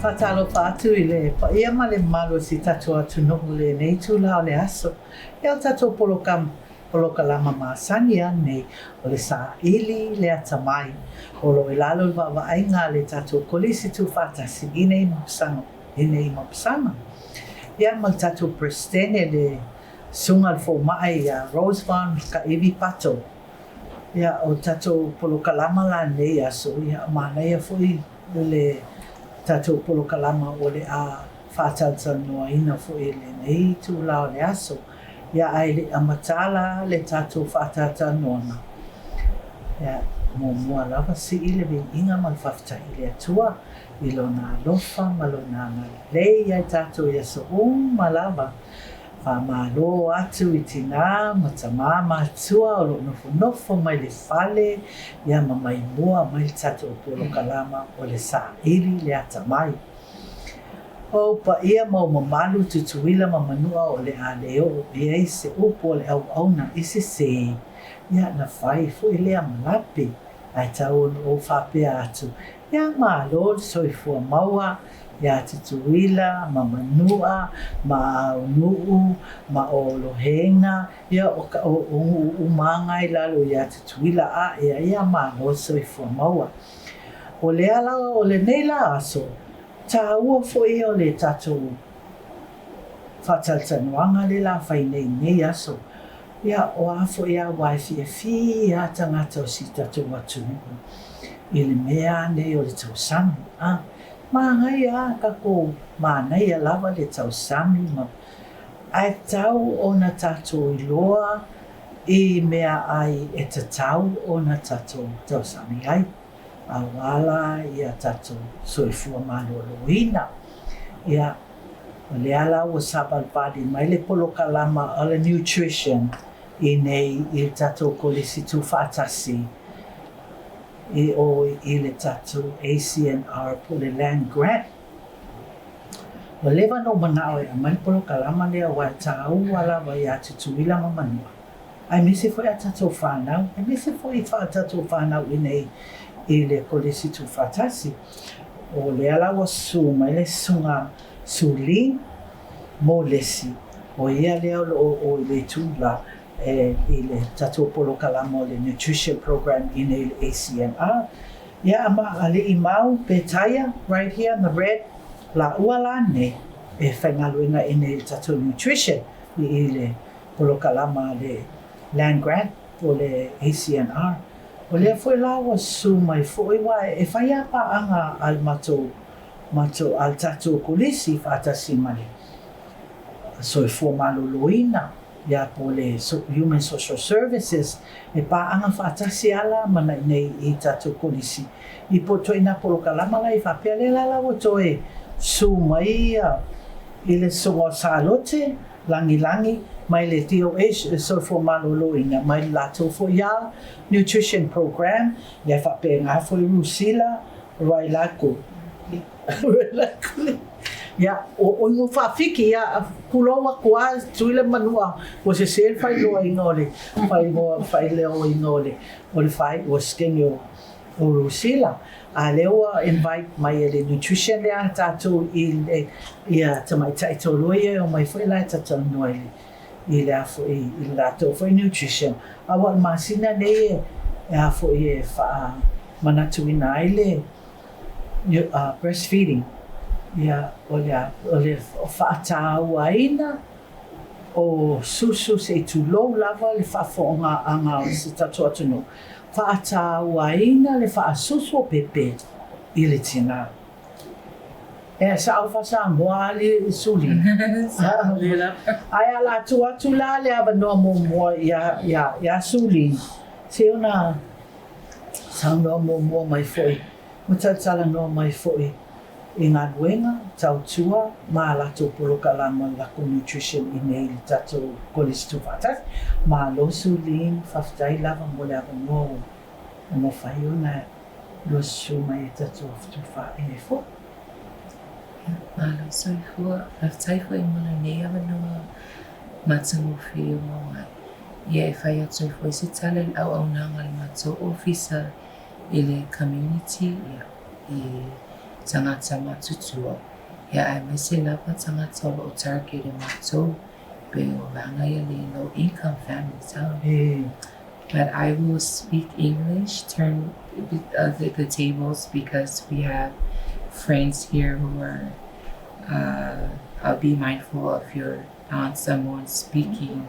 Fatalo fatu i le pa ia ma le malo si tatu atu nohu le nei tula o le aso. Ia tatu polokalama masani a nei o le Saili le Atamai. O lo e lalo wa ainga le tatu kolisi tu fatasi i nei mapusanga. Ia ma tatu prestene le sunga le fo mai a Rosevan ka iwi pato. Ia o tatu polokalama la nei aso ia mana ia foi le tatu polokalama o le a whātata noa ina fo e le nei tu lao le aso. Ia ai le amatala le tatu whātata noa na. Ia mua lava si i le inga ma le whafta i le atua. I lo na lofa ma lo na lei ai tatu i aso ma lava. Whamalo atu i tina ma tamama atua o lo nofo mai le fale. Ia ma mai mua mai tatu polokalama o le Saili le Atamai. O pa ia mau mamalu tutuila ma manua o le aleo ia se upo o le au na isi se. Ia na whai fu i lea malapi. Ai tau o whapea atu. Ia malo soifua maua. Ia tutuila, ma manua, ma nuu, ma o lohenga. Ia o umangai lalo ia tutuila a ia malo soifua maua. O le ala o le neila aso. Ta ua fo i o le tatu whataltanuanga le la whai nei aso. Ia o a fo ia wai fi ia tangata o si tatu watu. I le mea nei o le tausami. Mangai a kako manai a lava le tausami. Ai tau o na tatu i loa I mea ai e tatau o na tatu tausami ai. Awala ia tatu soifua maloloina. Ia le ala o sapalpadi mai le polokalama o le nutrition I nei I tatu kolisi tu fatasi. I le tatu ACNR po le land grant. O lewa no manao e amai polokalama lea wa tau wala wa ia tutuila ma manua. Ai misi foi a tatu whanau. Ai misi foi a tatu whanau I nei I le kolisi tu fatasi. O le ala wa su mai le sunga suli mo lesi. O ia leo o le tula I le tatu polokalama o le nutrition program I nei le ACNR. Ia ama ale I mau petaya right here in the red la ualane e whaingaluinga I nei tatu nutrition I le polokalama le land grant o le ACNR. O lea foi lawa su mai foi wa e whaia pa anga al mato al tatu kolisi whaatasi mali. So e fua maloloina ia po le Human Social Services e pa anga whaatasi ala mana nei I tatu kolisi. I po toi na polokalama la I whapea le la lawa toi su mai I le songo salote langi mai le DOH so fo maloloina mai lato fo ia nutrition program ia whapea ngā fo I rusila rai lako. Ia o ingo whawhiki ia kuloa kua tuile manua o se sel whai loa ingole whai leo ingole o le whai o skengi o rusila. A lewa invite mai le nutrition le a tātou ia tamai taitoloia o mai whai lai tātou noele I le afo I lato foi nutrition. Awal masina nei e afo I wha manatuina ai le breastfeeding. Ia o le whaatau aina o susu se tulou lava le whaafonga anga o se tatu atunu. Whaatau aina le whaasusu o pepe I le tina. E sa au fasa moa le suli. Ai ala atu la le ava noa moa ia suli. Se ona sa noa moa mai foi. Mutatala noa mai foi. I ngā nuenga, tau tua, mā lato polokalama lako nutrition I nei le tato kolisi tu whatas. Mā lo suli, whaftai lava mo le ava noa o mo whai ona lo su mai tato tu wha e fo. Malo soifua, whaftaifua I mana nei awa noa matangu whio moa. Ia e whai atu soifua I se tala I au nanga le mato officer I le community I tangata matutua. Ia ai mai se lava tangata o target e matou pe o vanga ia le low income families. But I will speak English, turn the tables because we have friends here who are, I'll be mindful of your non-Samoan speaking.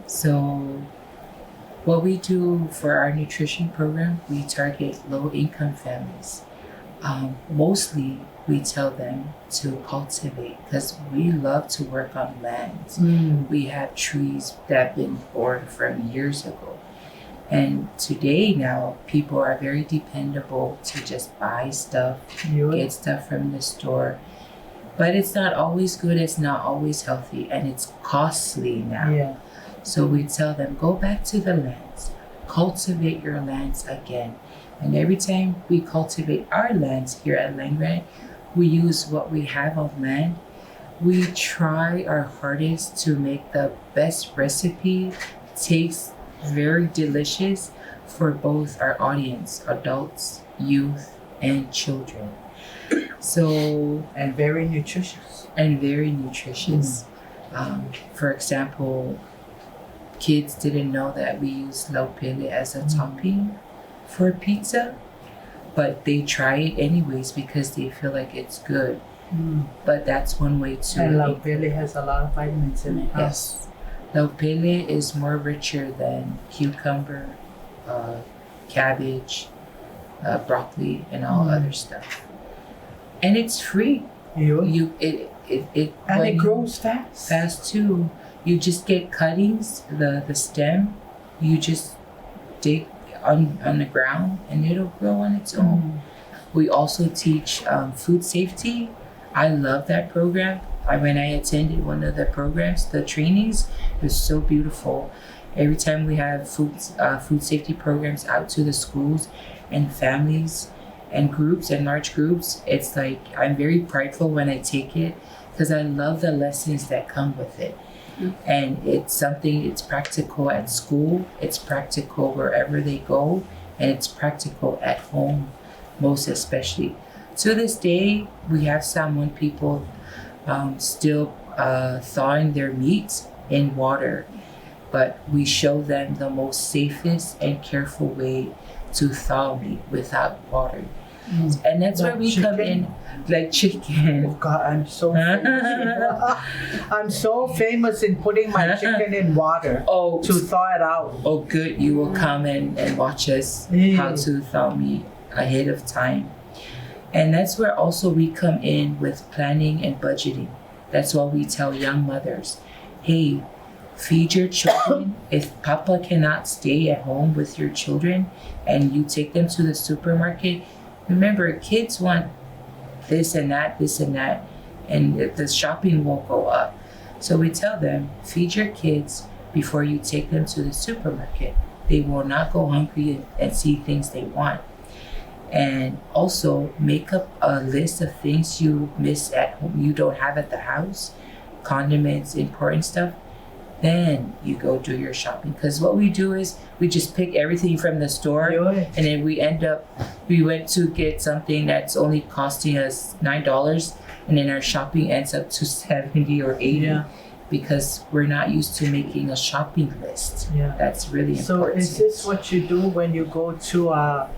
So what we do for our nutrition program, we target low-income families. Mostly we tell them to cultivate because we love to work on land. We have trees that have been born from years ago. And today now, people are very dependable to just buy stuff, get stuff from the store. But it's not always good, it's not always healthy, and it's costly now. Yeah. So we tell them, go back to the lands, cultivate your lands again. And every time we cultivate our lands here at Langkilde, we use what we have on land. We try our hardest to make the best recipe, tastes very delicious for both our audience, adults, youth, and children. So and very nutritious. For example, kids didn't know that we use laupele as a topping for pizza, but they try it anyways because they feel like it's good. But that's one way to. And laupele has a lot of vitamins in it. Yes. Laupele is more richer than cucumber, cabbage, broccoli, and all other stuff. And it's free. It grows fast. Fast too. You just get cuttings, the stem. You just dig on the ground, and it'll grow on its own. We also teach food safety. I love that program. When I attended one of the programs, the trainings, it was so beautiful. Every time we have food safety programs out to the schools and families and groups and large groups, it's like I'm very prideful when I take it because I love the lessons that come with it. And it's practical at school, it's practical wherever they go, and it's practical at home, most especially. To this day, we have Samoan people still thawing their meat in water, but we show them the most safest and careful way to thaw meat without water. And that's where we come in, like chicken. Oh God, I'm so famous. I'm so famous in putting my chicken in water to thaw it out. Oh good, you will come and watch us how to thaw meat ahead of time. And that's where also we come in with planning and budgeting. That's why we tell young mothers, hey, feed your children. If Papa cannot stay at home with your children and you take them to the supermarket, remember, kids want this and that, and the shopping won't go up. So we tell them, feed your kids before you take them to the supermarket. They will not go hungry and see things they want. And also make up a list of things you miss at home, you don't have at the house, condiments, important stuff. Then you go do your shopping. Because what we do is we just pick everything from the store, and then we went to get something that's only costing us $9, and then our shopping ends up to 70 or 80 because we're not used to making a shopping list. That's really important. So is this what you do when you go to a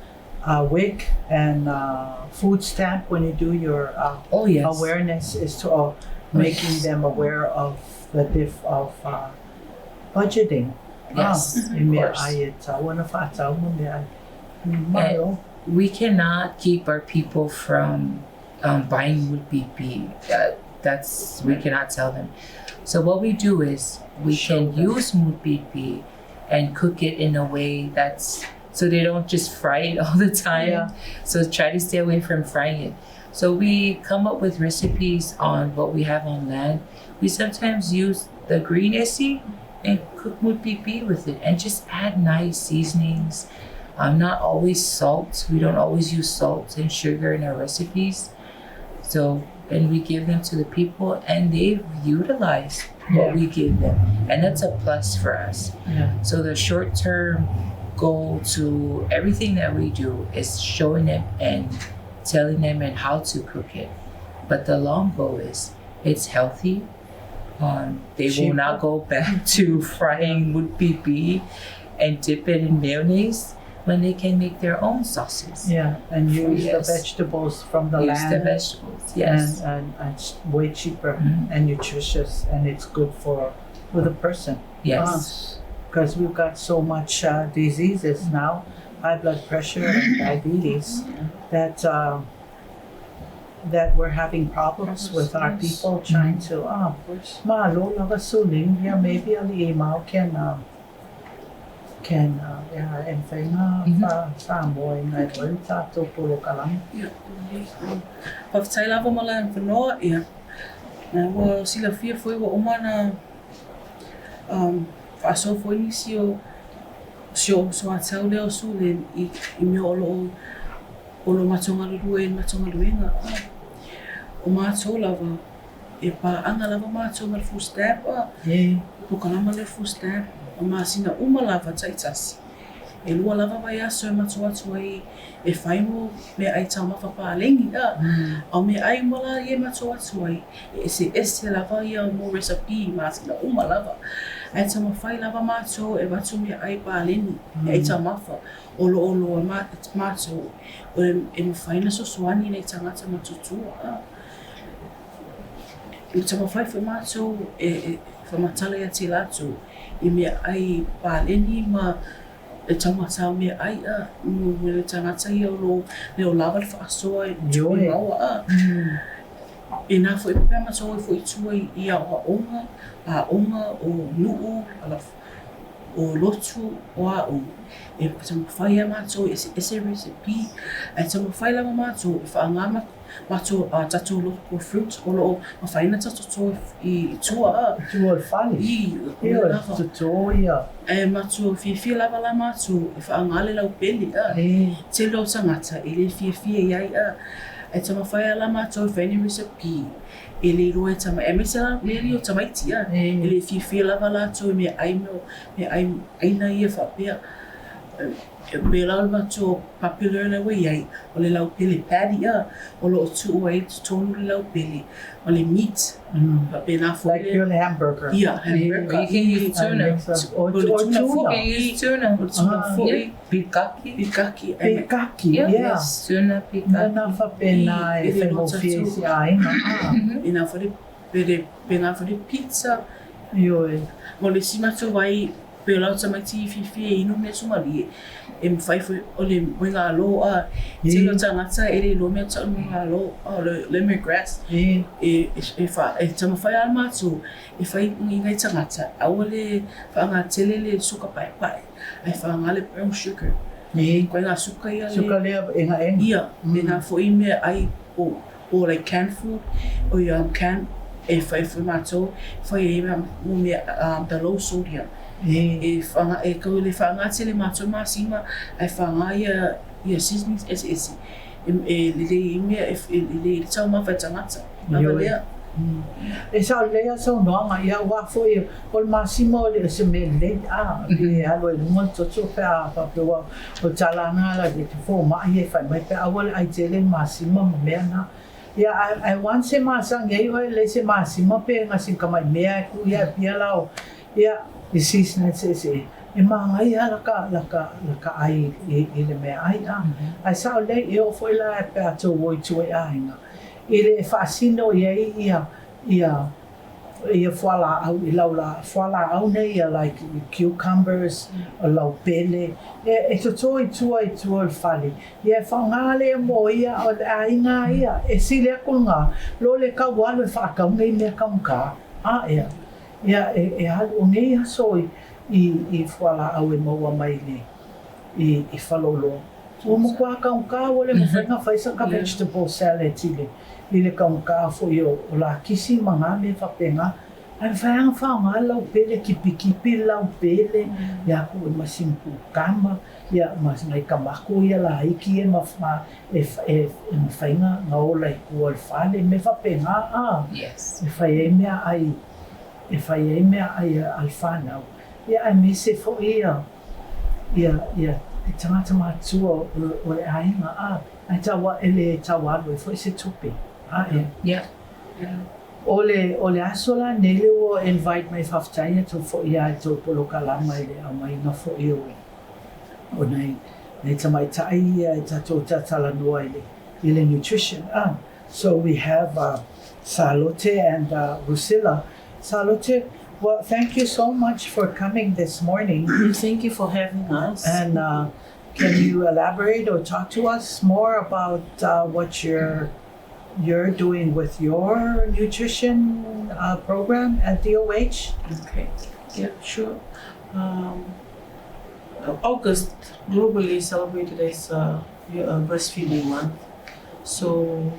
WIC and food stamp, when you do your awareness, is to making them aware of the budgeting? Yes, we cannot keep our people from buying mulpipi. We cannot tell them. So what we do is we can use mulpipi and cook it in a way that's so they don't just fry it all the time. So try to stay away from frying it. So we come up with recipes on what we have on land. We sometimes use the green esi and cook mulpipi with it and just add nice seasonings. Not always salt. We don't always use salt and sugar in our recipes. So, and we give them to the people and they've utilized what we give them. And that's a plus for us. So the short-term goal to everything that we do is showing them and telling them and how to cook it. But the long goal is it's healthy. They will not go back to frying would-be beef and dip it in mayonnaise when they can make their own sauces. Yeah, and use the vegetables from the land. Use the vegetables, yes. And it's way cheaper and nutritious, and it's good for the person. Yes. Because we've got so much diseases now, high blood pressure and diabetes, that we're having problems with our people trying to malo lava suling maybe ali mau can and whainga Samoa ngai wai tātou polo kalang. Pawhatai lava mala and whanoa ia. Nā wa sila fia foi wa omana whaaso foi nisi o so atau leo sule I mea olo matonga lurue and matonga luenga. O mātou lava e pāanga lava mātou ngal full step pukalama le full step o māsina uma lava taitasi e lua lava vai aso e matu atu ai e whaimo me ai tau mawha pālengi au me ai mala I e matu atu ai e se lava ia mo recipe māsina uma lava ai tau mawhai lava mātou e watu me ai pālengi e ai tau mawha olo mātou o e mwhaina sosoani nei tangata matutua I tama whai whai mātou e whamatala ia te lātou I mea ai pāleni ma e taumatau mea ai mo le tangata ia leo lava le whaasoa e tui maua e nā whai pēr mātou e whai tua I a onga o nuu o lotu o a o e tama whai a mātou e se recipe e tama whai lama mātou e whaangama mātou tatou local fruit o loo mawhaina tatou I tua tua whani ia tatou ia e mātou fia lava la mātou e whaangale lau peli te leo tangata e le fia iai e tama whaia la mātou e whaini recipe e le roe tama e mese la meri o tamaiti e le fia lava la tau me ai aina ia whapea me lau mātou popular na wei ai o le lau pele paddy o lo tu ai tonu le lau pele o le meat pe na fo like your hamburger hamburger you can use tuna or tuna you can use tuna pikaki tuna pikaki na fa pena e fe mo fie si ai ina fo de pena fo de pizza mo le sima to vai pe lau tamaiti fi inu me sumari e mwhai fui o le moinga alo te lo tangata e le lo mea tau moinga alo le lemongrass e tama whai ala mātou e whai ngai tangata aua le whaanga tele le suka pai ai whaanga le brown sugar koe ngā suka ia suka lea enga ia me ngā fwoi mea ai o like canned food o can e whai mātou whai e mea mo mea the low sodium e kau le whaanga te le mātou māsima ai whaanga ia seasonings ese e le mea e le tau mawhai tangata mawa lea e sa lea sa noanga ia wafo i o le māsima o le se me le e alo e lunga toto pea papewa o talanga la de fo mai e whai mai pea awale ai te le māsima ma mea na ia ai wan se māsang e o le se māsima pe ngasi kamai mea ku ia pia lao ia I season se e mangai laka ai I le mea ai ai sao le e o foi la pe ato woi tue ainga I le fascino ia fuala au I laula fuala au nei like cucumbers o lau pele e toto I tua le fali ia whangale mo ia o le ainga ia e sile akulunga lo le kaualo e whaakau nei mea kaunga ia e halu o ngei aso I fuala au e maua mai I whalolo. O mo kua kaunka o le mawhainga whaisa ka vegetable salad tile. I le kaunka fo I o la kisi manga me whapenga. Ai whaanga whaanga lau pele kipi lau pele. Ia ku e masimpu kama. Ia mas ngai kamako ia la iki e mawhainga ngā ola I kua le whale me whapenga yes e whai e mea ai alwhanau. Ia ai me se fo ia e tangata mātua o le ainga, ai tawa ele tawa alwe fo se tupi. Yeah. O le asola nele o invite mai whaftaia to fo ia to poloka lama i le amai na fo i o nei tamai tai i tato tatala noa i le nutrition. So we have Salote and Rusilla. Salote, well, thank you so much for coming this morning. Thank you for having us. And can you elaborate or talk to us more about what you're doing with your nutrition program at DOH? Okay, yeah, sure. August globally celebrated as Breastfeeding Month. So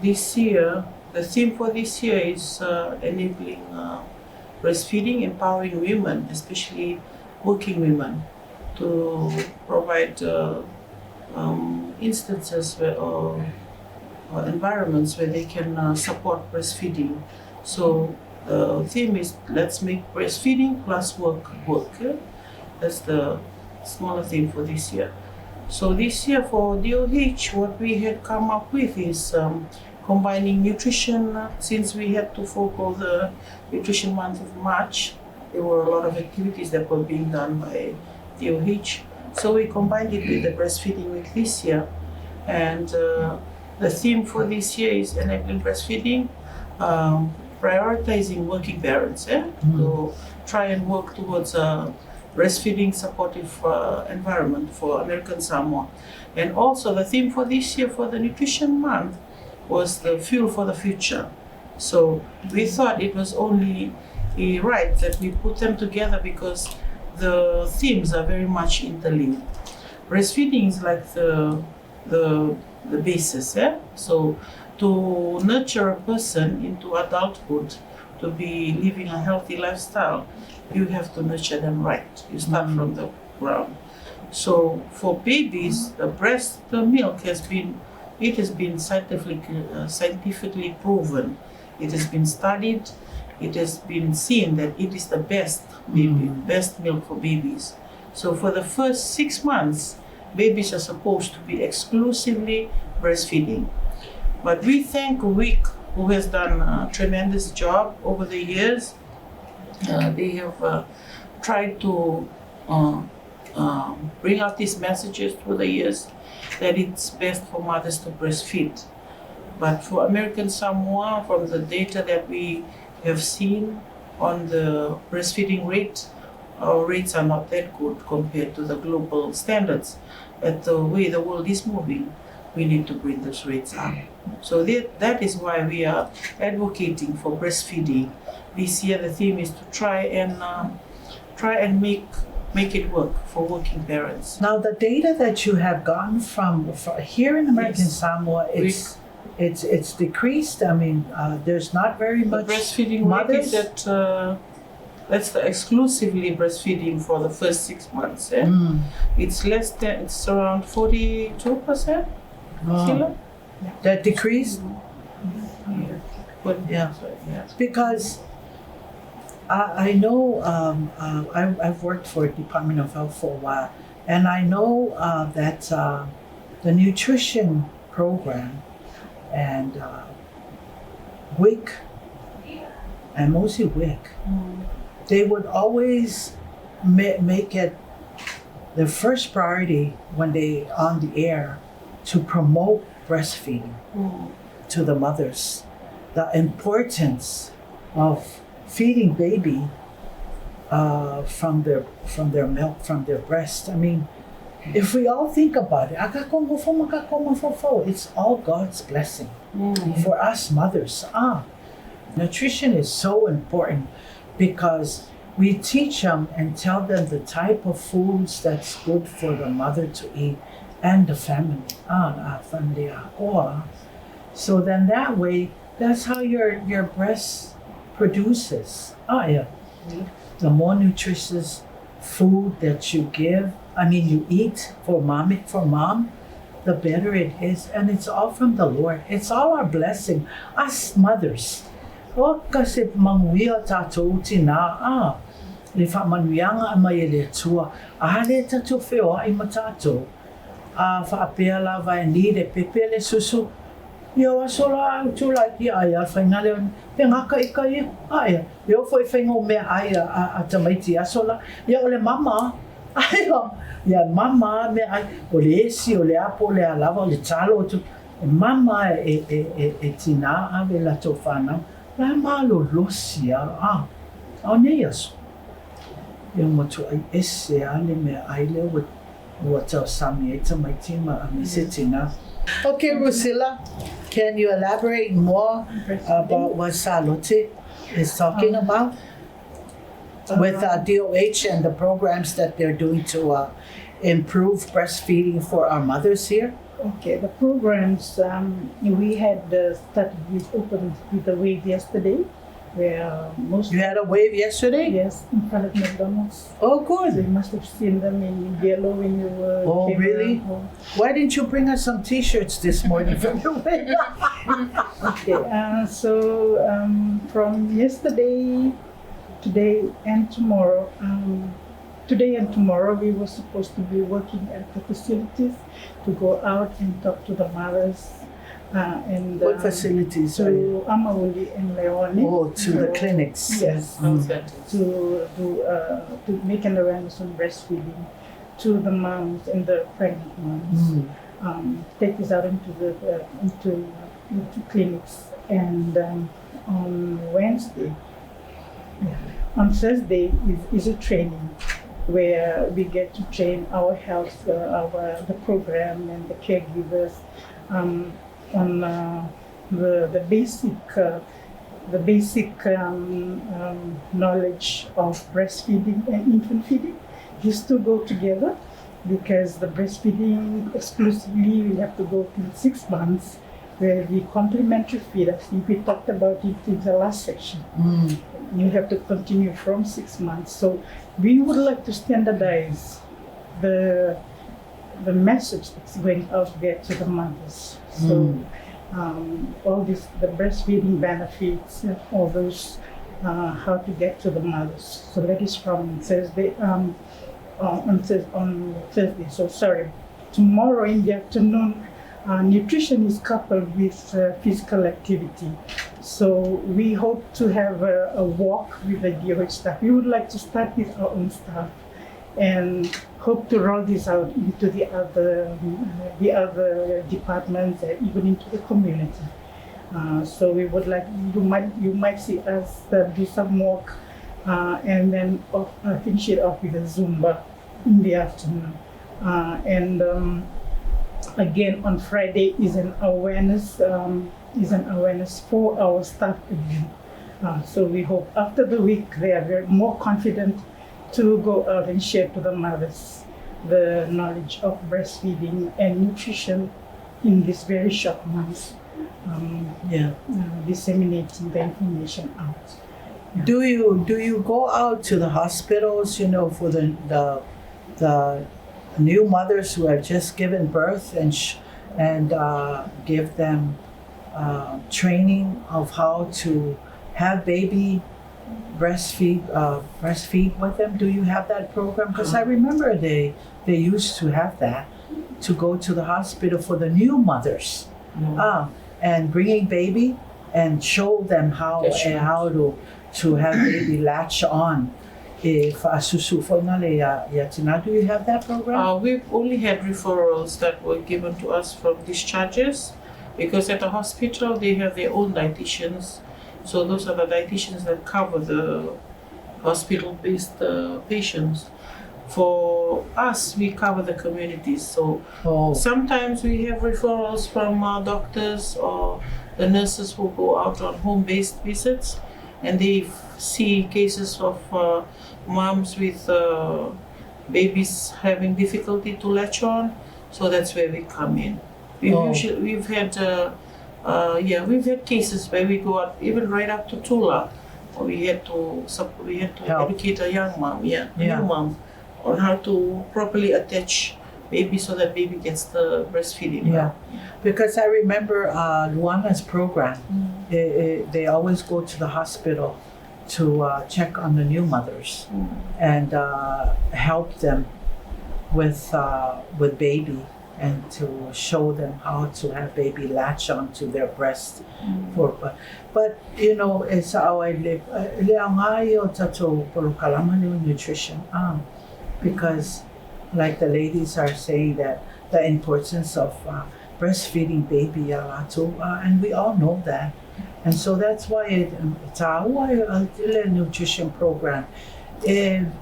this year, the theme for this year is enabling breastfeeding, empowering women, especially working women, to provide instances where, or environments where they can support breastfeeding. So the theme is let's make breastfeeding plus work. That's the smaller theme for this year. So this year for DOH, what we had come up with is combining nutrition. Since we had to forego the nutrition month of March, there were a lot of activities that were being done by DOH. So we combined it with the Breastfeeding Week this year. And the theme for this year is enabling breastfeeding, prioritizing working parents to try and work towards a breastfeeding supportive environment for American Samoa. And also the theme for this year for the Nutrition Month was the fuel for the future. So we thought it was only right that we put them together because the themes are very much interlinked. Breastfeeding is like the basis, So to nurture a person into adulthood, to be living a healthy lifestyle, you have to nurture them right. You start from the ground. So for babies, the milk has been scientifically proven. It has been studied. It has been seen that it is the best milk for babies. So for the first 6 months, babies are supposed to be exclusively breastfeeding. But we thank WIC, who has done a tremendous job over the years. They have tried to bring out these messages through the years that it's best for mothers to breastfeed. But for American Samoa, from the data that we have seen on the breastfeeding rate, our rates are not that good compared to the global standards. At the way the world is moving, we need to bring those rates up. So that is why we are advocating for breastfeeding. This year the theme is to try and make it work for working parents. Now the data that you have gotten from here in American Samoa, it's decreased. I mean, there's not very much breastfeeding mothers. Rate that's the exclusively breastfeeding for the first 6 months. It's less than, it's around 42%. That decreased? Yeah. Because I know I've worked for Department of Health for a while, and I know that the nutrition program and WIC, and mostly WIC, they would always make it the first priority when they on the air to promote breastfeeding to the mothers, the importance of feeding baby from their milk, from their breast. I mean, if we all think about it, it's all God's blessing for us mothers. Nutrition is so important because we teach them and tell them the type of foods that's good for the mother to eat and the family. So then that way, that's how your breast produces. The more nutritious food that you give, you eat for mom, the better it is. And it's all from the Lord. It's all our blessing. Us mothers. Kasi manguia tatou tina. le whamanuianga mai e le tua. A le tatou wheo ai matatou. A whaapea lava e ni le pepe le susu. Ia wasola au tula ki ai a whaingale pe ngaka i ka ia. Aia, ia foi whaingo mea ai a tamaiti asola. Ia o le mama. Aia, ia mama mea ai. O le esi, o le apo, o le alava, o le talo. Mama e tina ave la tau whanau. La malo losia. Au nei aso. Ia motu ai ese ale mea ai leo ua tau sami e tamaiti ma a me se tina. Okay, Rusilla, can you elaborate more about what Salote is talking about with DOH and the programs that they're doing to improve breastfeeding for our mothers here? Okay, the programs, we had started with open with the wave yesterday, where most... You had a wave yesterday? Yes, in front of McDonald's. Oh, good. So you must have seen them in yellow when you were... Oh, really? Why didn't you bring us some t-shirts this morning from the wave? Okay, so from yesterday, today and tomorrow, we were supposed to be working at the facilities to go out and talk to the mothers. What facilities? To Amauli and Leone. Oh, to the clinics. Yes. To make an awareness on breastfeeding to the moms and the pregnant moms. Take this out into the into clinics. And on Wednesday, on Thursday is a training where we get to train our health, the program and the caregivers on the basic knowledge of breastfeeding and infant feeding. These two go together because the breastfeeding exclusively we have to go till 6 months, where the complementary feed, I think we talked about it in the last section. You have to continue from 6 months. So we would like to standardize the message that's going out there to the mothers. So all this, the breastfeeding benefits, all those, how to get to the mothers. So that is from Thursday, on Thursday. So sorry, tomorrow in the afternoon, nutrition is coupled with physical activity. So we hope to have a walk with the DOH staff. We would like to start with our own staff and hope to roll this out into the other departments and even into the community. So we would like, you might see us do some walk and then finish it off with a Zumba in the afternoon. Again, on Friday is an awareness for our staff again. So we hope after the week they are very more confident to go out and share to the mothers the knowledge of breastfeeding and nutrition in these very short months. Disseminating the information out. Yeah. Do you go out to the hospitals, for the new mothers who have just given birth and give them training of how to have baby breastfeed with them? Do you have that program? Because I remember they used to have that, to go to the hospital for the new mothers and bringing baby and show them how to have baby latch on. Do you have that program? We've only had referrals that were given to us from discharges, because at the hospital they have their own dietitians. So those are the dietitians that cover the hospital-based patients. For us, we cover the communities. So sometimes we have referrals from doctors or the nurses who go out on home-based visits, and they see cases of moms with babies having difficulty to latch on. So that's where we come in. We've had cases where we go out even right up to Tula. We had to educate a young mom, new mom, on how to properly attach baby so that baby gets the breastfeeding. Because I remember Luana's program. They always go to the hospital check on the new mothers and help them with baby and to show them how to have baby latch onto their breast. But you know, it's how I live. Nutrition, because like the ladies are saying that the importance of breastfeeding baby and we all know that. And so that's why it's a nutrition program. Can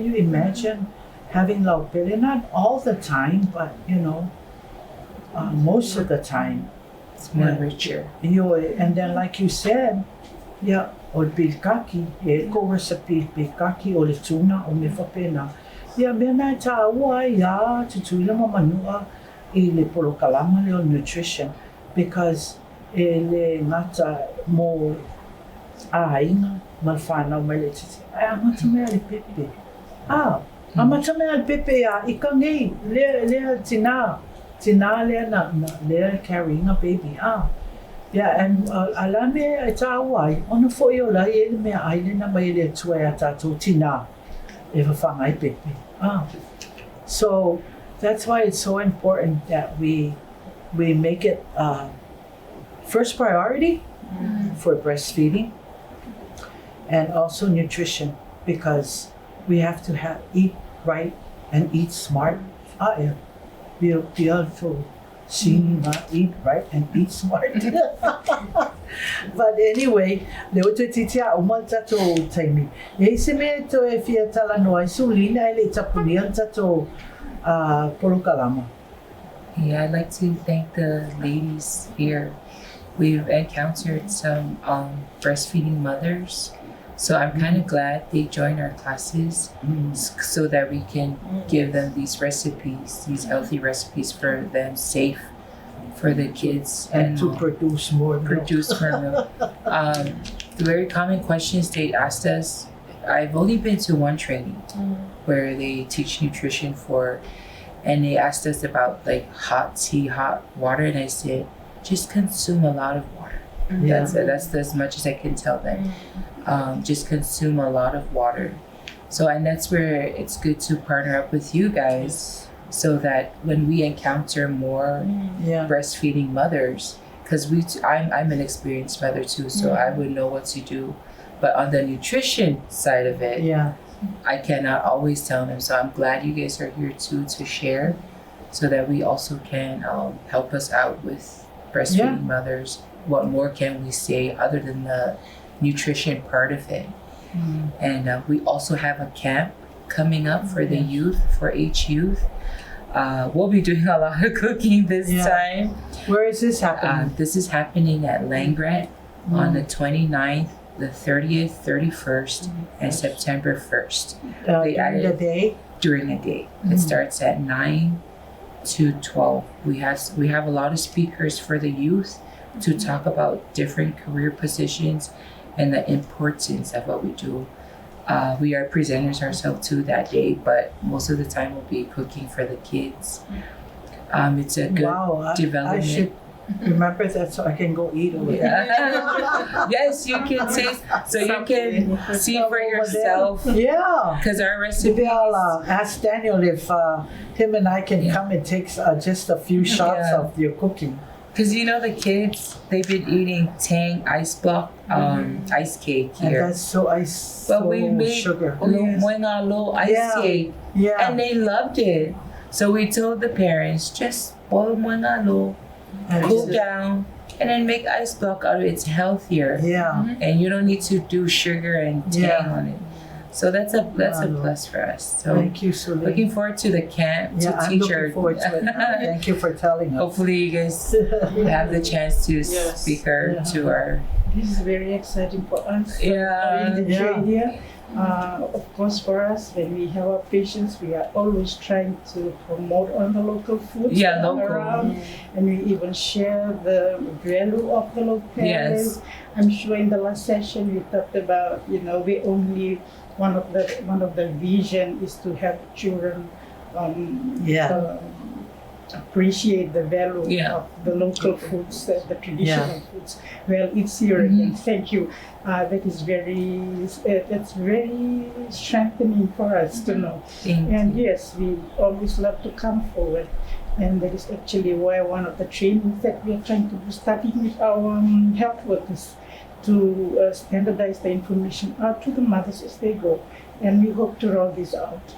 you imagine having laupele? Not all the time, but you know, most of the time. It's more richer. And then like you said, o pilkaki, ko recipe pilkaki o le tuna o me whapena. Mena ta ua tutuila mamanua I le polokalama leo nutrition, because le ngata mo ainga mal whanau mai le titi. Amata mea le pepe. Amata mea le pepe ika ngei, lea tina lea na lea carrying a baby. And ala mea e tā wai, ona fo I o lai e le mea aile na mai le tua e tātou tina e whawhangai pepe. So that's why it's so important that we make it first priority for breastfeeding and also nutrition, because we have to eat right and eat smart. Beautiful. Eat right and eat smart. But anyway, leo te titia o mal tato taimi. E se me to e fia tala noa sulina ele tapunia tato polokalama. Yeah, I'd like to thank the ladies here. We've encountered some breastfeeding mothers, so I'm kind of glad they joined our classes so that we can give them these recipes, these healthy recipes for them, safe for the kids, and to produce more milk. The very common questions they asked us, I've only been to one training where they teach nutrition and they asked us about like hot tea, hot water, and I said, just consume a lot of water. That's as much as I can tell them. Just consume a lot of water. So, and that's where it's good to partner up with you guys so that when we encounter more breastfeeding mothers, because I'm an experienced mother too, so I would know what to do. But on the nutrition side of it, I cannot always tell them. So I'm glad you guys are here too to share, so that we also can help us out with breastfeeding mothers. What more can we say other than the nutrition part of it? And we also have a camp coming up for the youth, for H youth. We'll be doing a lot of cooking this time. Where is this happening? This is happening at Langkilde on the 29th, the 30th, 31st, and September 1st. During the day? During the day. It starts at 9 to 12. We have a lot of speakers for the youth to talk about different career positions and the importance of what we do. We are presenters ourselves too that day, but most of the time we'll be cooking for the kids. It's a good development. I should remember that so I can go eat over there. Yes, you can taste, so you can see for yourself. Yeah. Because our recipe. Maybe I'll ask Daniel if him and I can come and take just a few shots of your cooking. Because you know the kids, they've been eating tang ice block, ice cake here. And that's so but we made sugar. little ice cake, and they loved it. So we told the parents, just boil moingalo, cool down, and then make ice block out of it. It's healthier. And you don't need to do sugar and tang on it. So that's a plus for us. So thank you, Saili. Looking forward to the camp to I'm teach looking forward to it. Thank you for telling us. Hopefully you guys have the chance to speak her to our. This is very exciting for us. Yeah. In the trade here. Of course, for us, when we have our patients, we are always trying to promote on the local foods Yeah, local. around, and we even share the value of the local. Yes. I'm sure in the last session we talked about, we only one of the vision is to have children appreciate the value of the local foods, the traditional foods. Well, it's here again. Thank you. That's very strengthening for us to know. And yes, we always love to come forward. And that is actually why one of the trainings that we are trying to do, starting with our health workers, to standardize the information out to the mothers as they go. And we hope to roll this out.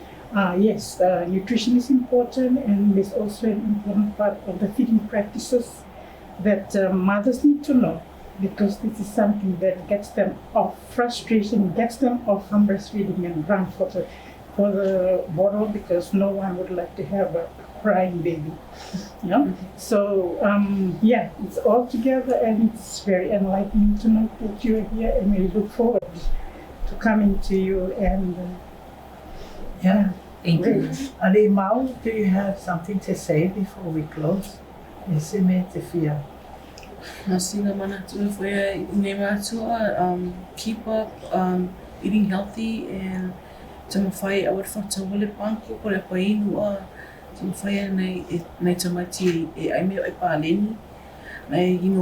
Yes, nutrition is important, and it's also an important part of the feeding practices that mothers need to know, because this is something that gets them off frustration, gets them off from breastfeeding and run for the bottle, because no one would like to have a crying baby. So it's all together, and it's very enlightening to know that you're here, and we look forward to coming to you and Thank you. Ali Mau, do you have something to say before we close? Keep up eating healthy, and tamawhai awar whatawale panko ko le painu tamawhai nei tamati ai me ai paleni nei in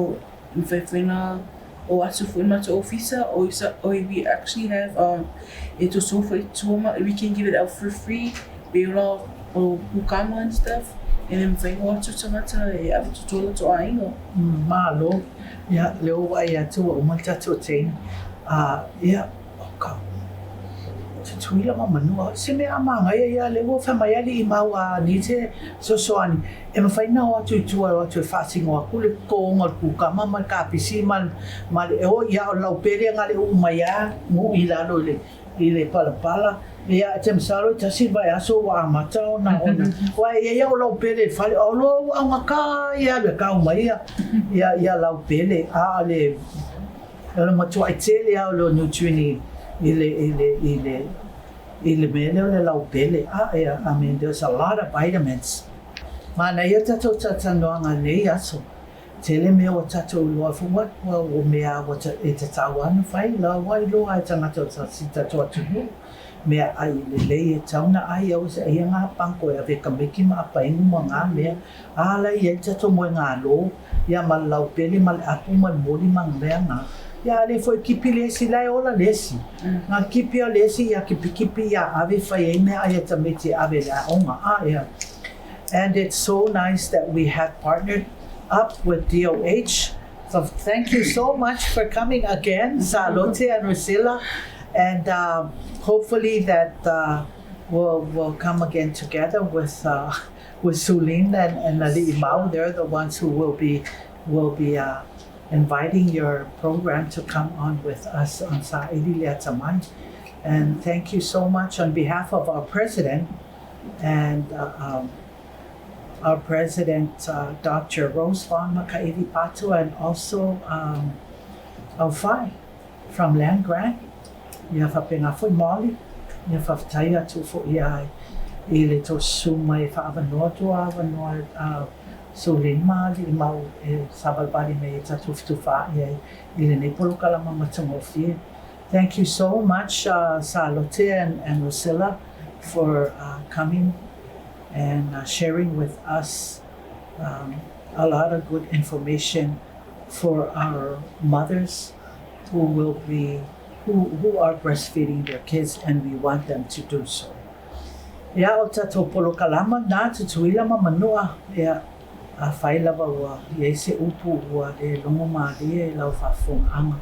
o atu for my officer or we actually have it was so for we can give it out for free belo o bukama and stuff, and then find what to tamata e atu tola to aingo malo ya leo ai atu o mata to chain tuila manua se me amanga ya leo fa mai ali maua ni te soani e mawhaina o atu o atu fasting o kule ko ngol kuka mama ka pisi man o ya o lau pere ngale o maya mo ilalo le ile pala ya tem salo tasi vai aso wa mata ona wa ya o lau pere fale o lo anga ka ya be ka mai ya lau pere ale lo mo tu aitele o lo nutrini ile mele le lau pele I mean there's a lot of vitamins. Mana ia tatou tatanoanga nei aso. Tele mea o tatou loa fuwa, o mea o e tatau anu whai, la wai loa e tangata o tasita toa tunu. Mea ai lelei e tauna ai au se ia ngā panko e ave kamiki ma apa ingu mo ngā mea. Ala ia tatou moe ngā lo, ia ma lau pele ma le apu ma moli ma ngā ngā. Ya le foi kipi lesi lai ola lesi. Nga kipi o lesi ya kipi ya ave whai me ai e tamiti ave la onga ia. And it's so nice that we have partnered up with DOH. So thank you so much for coming again, Salote and Rusilla. And hopefully that we'll come again together with Sulin and Ali Imau. They're the ones who will be inviting your program to come on with us on Saili le Atamai. And thank you so much on behalf of our president and our president, Dr. Rose Von Makaivi Patu, and also Alfai from Land Grant. Ia whapengafo I Māori, ia whawhatai atu fo ia I le tō suma e whaavanoa tō avanoa so le Māori I mau e sabalbari me e tatu whituwha I le nei polokalama matangofie. Thank you so much, Salote and Rusilla, for coming and sharing with us a lot of good information for our mothers who are breastfeeding their kids, and we want them to do so. Ia o tatou polokalama na tutuila ma manua ia a whailawa ua ia se upu ua e longo maria e lau whafonga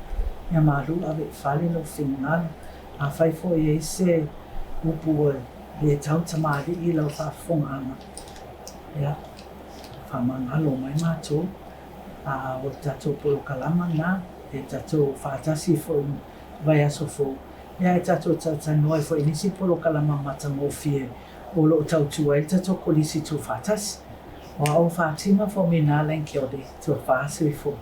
ia maru ave whale lo whingal a whaifo ia se upu ua le tau tamari I lau whafonga ia whamangalo mai mātou o tatou polokalama na e tatou whatasi fo vai aso fo ia e tatou tatanoa fo inisi polokalama matangofie o lo tau tua e tatou kolisi tu whatasi o au Fatima fo mina Langkilde tu whaasui fo.